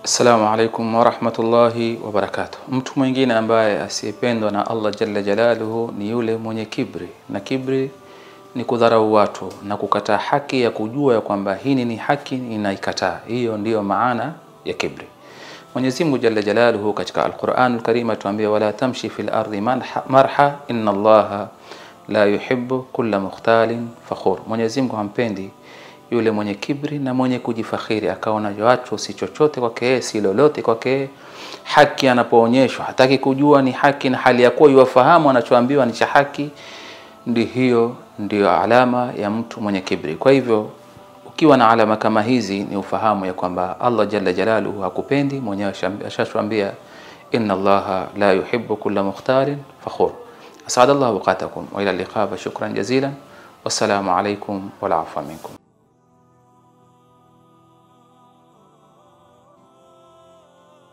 Assalamu alaikum wa rahmatullahi wa barakatuh. Mtu mwingine ambaye asiyependwa na Allah jalla jalaluhu ni yule mwenye kibri, na kibri ni kudharau watu na kukataa haki ya kujua ya kwamba hii ni haki inaikataa. Hiyo ndiyo maana ya kibri. Mwenyezi Mungu jalla jalaluhu katika Al-Qur'an Al-Karim atuambia wala tamshi fil ardi marha inna Allaha la yuhibbu kulla mukhtalin fakhur. Mwenyezi Mungu hampendi yule mwenye kibri na mwenye kujifakhiri, akaona watu si chochote kwake, si lolote kwake. Haki anapoonyeshwa hataki kujua ni haki, na hali ya kuwa yufahamu anachoambiwa ni cha haki. Hiyo ndio alama ya mtu mwenye kibri. Kwa hivyo ukiwa na alama kama hizi, ni ufahamu ya kwamba Allah jalla jalaluhu hakupendi. Mwenyewe ashatuambia inna Allaha la yuhibbu kulla mukhtalin fakhur. As'adallahu awqatakum wa ila liqa, shukran jazilan. Wassalamu alaykum wal afwa minkum.